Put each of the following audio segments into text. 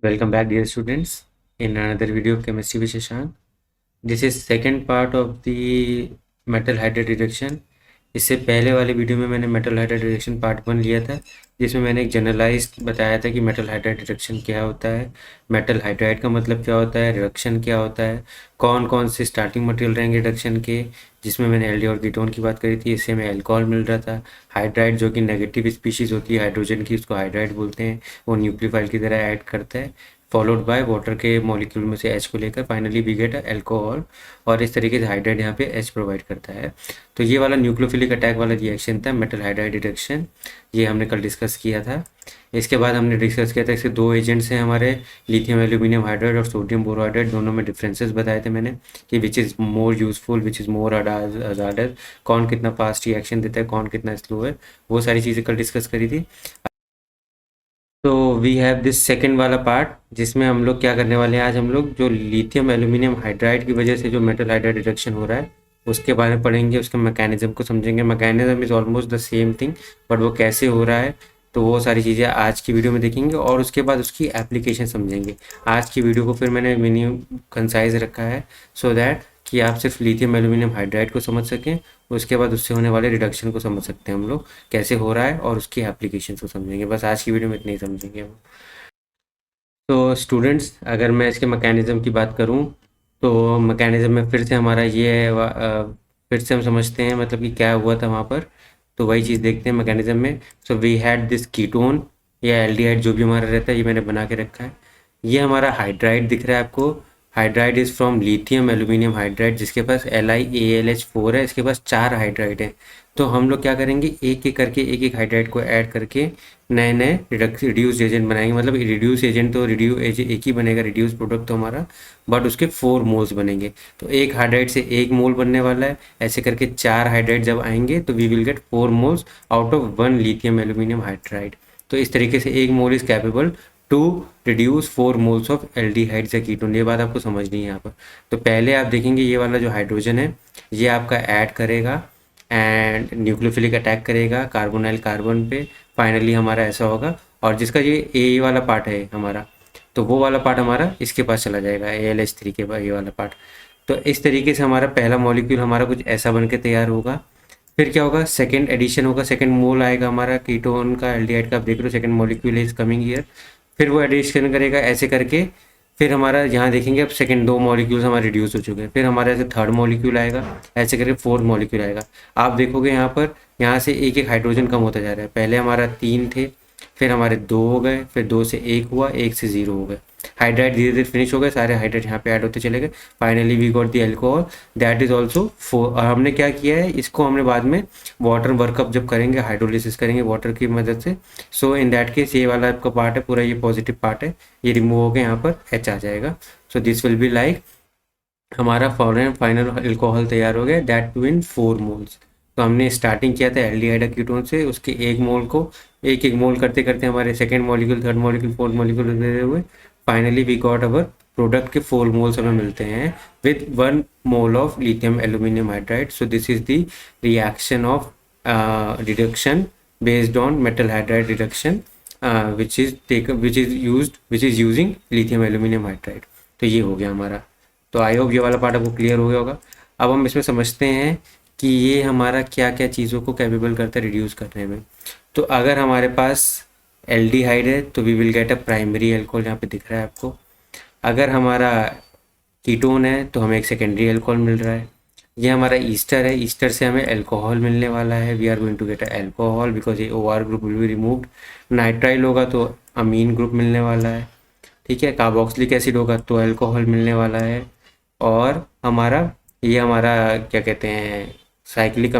Welcome back, dear students, in another video of chemistry with Shashank. This is second part of the metal hydride reduction. इससे पहले वाले video में मैंने metal hydride reduction part 1 लिया था, जिसमें मैंने एक जनरलाइज्ड बताया था कि मेटल हाइड्राइड रिडक्शन क्या होता है, मेटल हाइड्राइड का मतलब क्या होता है, रिडक्शन क्या होता है, कौन कौन से स्टार्टिंग मटेरियल रहेंगे रिडक्शन के, जिसमें मैंने एल्डिहाइड और कीटोन की बात करी थी। इससे हमें अल्कोहल मिल रहा था। हाइड्राइड जो कि नेगेटिव स्पीशीज़ होती है हाइड्रोजन की, उसको हाइड्राइड बोलते हैं। वो न्यूक्लियोफाइल की तरह ऐड करता है, फॉलोड बाय वाटर के मॉलिक्यूल में से H को लेकर फाइनली वी गेट अल्कोहल, और इस तरीके से हाइड्राइड यहाँ पे H प्रोवाइड करता है। तो ये वाला न्यूक्लियोफिलिक अटैक वाला रिएक्शन था मेटल हाइड्राइड रिडक्शन, ये हमने कल डिस्कस किया था। इसके बाद हमने डिस्कस किया था इसके दो एजेंट्स हैं हमारे, लिथियम एल्यूमिनियम हाइड्राइड और सोडियम बोरोहाइड्राइड। दोनों में डिफरेंसेस बताए थे मैंने कि which is more useful, which is more hazardous, कौन कितना फास्ट रिएक्शन देता है, कौन कितना स्लो है, वो सारी चीज़ें कल डिस्कस करी थी। तो वी हैव दिस सेकेंड वाला पार्ट, जिसमें हम लोग क्या करने वाले हैं आज, हम लोग जो लिथियम एल्यूमिनियम हाइड्राइड की वजह से जो मेटल हाइड्राइड रिडक्शन हो रहा है उसके बारे में पढ़ेंगे, उसके मैकेनिज्म को समझेंगे। Mechanism is almost the same thing, but वो कैसे हो रहा है तो वो सारी चीज़ें आज की वीडियो में देखेंगे, और उसके बाद उसकी एप्लीकेशन समझेंगे। आज की वीडियो को फिर मैंने मिनिमम कंसाइज रखा है सो दैट कि आप सिर्फ लिथियम एल्यूमिनियम हाइड्राइड को समझ सकें, उसके बाद उससे होने वाले रिडक्शन को समझ सकते हैं हम लोग कैसे हो रहा है, और उसकी एप्लीकेशन को समझेंगे। बस आज की वीडियो में इतना ही समझेंगे हम। तो स्टूडेंट्स, अगर मैं इसके मैकेनिज़्म की बात करूं तो मैकेनिज़्म में फिर से हमारा ये है, फिर से हम समझते हैं मतलब कि क्या हुआ था वहाँ पर। तो वही चीज़ देखते हैं मैकेनिज़्म में। So we had this ketone या एल्डिहाइड जो भी हमारा रहता है, ये मैंने बना के रखा है। ये हमारा हाइड्राइड दिख रहा है आपको। Hydride is from lithium aluminium hydride, जिसके पास LiAlH4 है। इसके पास 4 हाइड्राइड है। तो हम लोग क्या करेंगे, एक एक करके एक एक हाइड्राइड को ऐड करके नए नए रिड्यूस एजेंट बनाएंगे। मतलब रिड्यूस एजेंट तो एक ही बनेगा, रिड्यूस प्रोडक्ट तो हमारा, बट उसके 4 मोल्स बनेंगे। तो एक हाइड्राइड से 1 मोल बनने वाला है। ऐसे करके 4 हाइड्राइड जब आएंगे तो we will get 4 moles out of 1 lithium aluminium hydride. तो इस तरीके से 1 mole is capable to reduce 4 moles of aldehydes या कीटोन। ये बात आपको समझनी है यहाँ पर। तो पहले आप देखेंगे ये वाला जो हाइड्रोजन है ये आपका ऐड करेगा एंड न्यूक्लियोफिलिक अटैक करेगा कार्बोनाइल कार्बन पे। फाइनली हमारा ऐसा होगा, और जिसका ये ए वाला पार्ट है हमारा, तो वो वाला पार्ट हमारा इसके पास चला जाएगा, AlH3 के पास ये वाला पार्ट। तो इस तरीके से हमारा पहला मॉलिक्यूल हमारा कुछ ऐसा बन के तैयार होगा। फिर क्या होगा, सेकंड एडिशन होगा, सेकंड मोल आएगा हमारा कीटोन का, एल्डिहाइड का। आप देख लो second molecule is coming here. फिर वो एडिशन करेगा ऐसे करके। फिर हमारा यहाँ देखेंगे अब सेकंड 2 मॉलिक्यूल्स हमारे रिड्यूस हो चुके हैं। फिर हमारे ऐसे थर्ड मॉलिक्यूल आएगा, ऐसे करके फोर्थ मॉलिक्यूल आएगा। आप देखोगे यहाँ पर, यहाँ से एक एक हाइड्रोजन कम होता जा रहा है। पहले हमारा 3 थे, फिर हमारे 2 हो गए, फिर 2 से 1 हुआ, 1 से 0 हो गए। हाइड्राइड धीरे धीरे फिनिश हो गए, सारे हाइड्राइड यहाँ पे ऐड होते चले गए। Finally we got the alcohol, that is also 4। और हमने क्या किया है, इसको हमने बाद में वाटर वर्कअप जब करेंगे, हाइड्रोलिसिस करेंगे वाटर की मदद से, सो इन दैट केस ये वाला आपका पार्ट है पूरा, ये पॉजिटिव पार्ट है, ये रिमूव हो गया, यहाँ पर H आ जाएगा। So this will be like हमारा फाइनल अल्कोहल तैयार हो गया, दैट टू इन 4 मोल्स। तो हमने स्टार्टिंग किया था एल्डिहाइड कीटोन से, उसके 1 मोल को एक एक मोल करते करते हमारे second molecule, third molecule, fourth molecule देते हुए finally we got our product के 4 मोल्स हमें मिलते हैं with 1 mole of lithium aluminium hydride. So this is the reaction of reduction based on metal hydride reduction which is using lithium aluminum hydride। तो ये हो गया हमारा। तो आई होप ये वाला पार्ट आपको क्लियर हो गया होगा। अब हम इसमें समझते हैं कि ये हमारा क्या क्या चीज़ों को कैपेबल करता है रिड्यूस करने में। तो अगर हमारे पास एल्डिहाइड है तो we will get a primary alcohol, यहाँ पे दिख रहा है आपको। अगर हमारा कीटोन है तो हमें एक सेकेंडरी अल्कोहल मिल रहा है। ये हमारा ईस्टर है, ईस्टर से हमें अल्कोहल मिलने वाला है। We are going to get alcohol because ये OR group will be removed. Nitrile होगा तो अमीन ग्रुप मिलने वाला है, ठीक है। कार्बोक्सिलिक एसिड होगा तो अल्कोहल मिलने वाला है। और हमारा ये हमारा क्या कहते हैं, साइक्लिक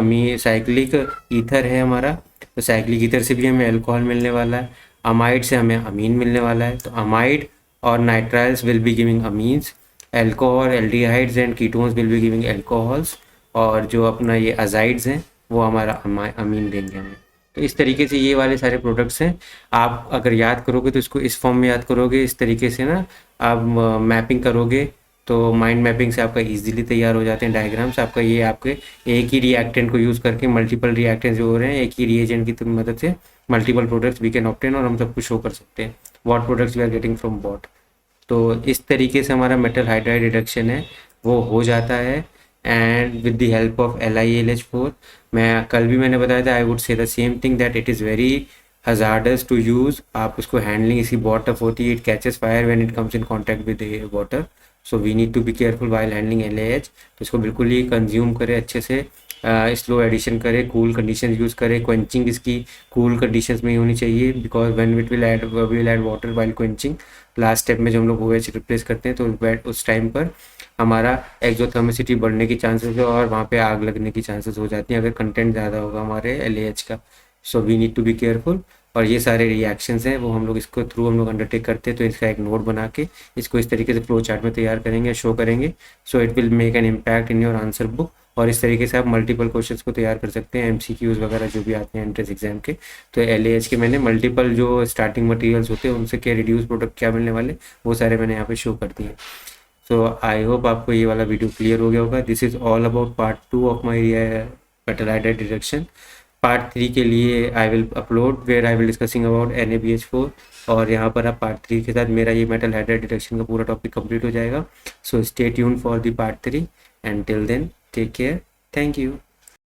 ईथर है हमारा, तो साइक्लिक ईथर से भी हमें अल्कोहल मिलने वाला है। अमाइड से हमें अमीन मिलने वाला है, तो अमाइड और nitriles will be giving amines. Alcohol, aldehydes and ketones will be giving alcohols, और जो अपना ये अजाइड्स हैं वो हमारा अमीन देंगे हमें। तो इस तरीके से ये वाले सारे प्रोडक्ट्स हैं। आप अगर याद करोगे तो इसको इस फॉर्म में याद करोगे, इस तरीके से ना आप मैपिंग करोगे तो माइंड मैपिंग से आपका इजीली तैयार हो जाते हैं डायग्राम्स। आपका ये आपके एक ही रिएक्टेंट को यूज़ करके मल्टीपल रिएक्टेंट्स जो हो रहे हैं, एक ही रिएजेंट की मदद से multiple products we can obtain, और हम सब कुछ शो कर सकते हैं। What products we are getting from what. तो इस तरीके से हमारा मेटल हाइड्राइड रिडक्शन है वो हो जाता है, and with the help of LiAlH4। मैं कल भी मैंने बताया था, I would say the same thing that it is very hazardous to use. आप उसको हैंडलिंग इसकी बहुत टफ होती है, it catches fire when it comes in contact with water, so we need to be careful while handling LiAH। तो इसको बिल्कुल ही consume करें अच्छे से, स्लो एडिशन करें, कूल कंडीशन यूज़ करें, क्वेंचिंग इसकी कूल कंडीशंस में ही होनी चाहिए, because when it will add water while quenching. Last step में जब हम लोग OH रिप्लेस करते हैं तो उस टाइम पर हमारा एक्जोथर्मिसिटी बढ़ने की चांसेस है और वहाँ पे आग लगने की चांसेस हो जाती हैं अगर कंटेंट ज़्यादा होगा हमारे LiAH का। So we need to be careful. और ये सारे रिएक्शंस हैं वो हम लोग इसको थ्रू हम लोग अंडरटेक करते हैं, तो इसका एक नोट बना के इसको इस तरीके से फ्लो चार्ट में तैयार करेंगे, शो करेंगे, so it will make an impact in your answer book. और इस तरीके से आप मल्टीपल क्वेश्चंस को तैयार कर सकते हैं, MCQs वगैरह जो भी आते हैं एंट्रेंस एग्जाम के। तो LiAH के मैंने मल्टीपल जो स्टार्टिंग मटेरियल्स होते हैं उनसे क्या रिड्यूस प्रोडक्ट क्या मिलने वाले वो सारे मैंने यहाँ पे शो कर दिए। सो आई होप आपको ये वाला वीडियो क्लियर हो गया होगा। This is all about part 2 of my metal hydride reduction. Part 3 के लिए I will upload where I will discussing about NaBH4, और यहाँ पर आप पार्ट 3 के साथ मेरा ये मेटल हाइड्राइड डिडक्शन का पूरा टॉपिक कंप्लीट हो जाएगा। So stay tune for the part 3 and till then take care, thank you.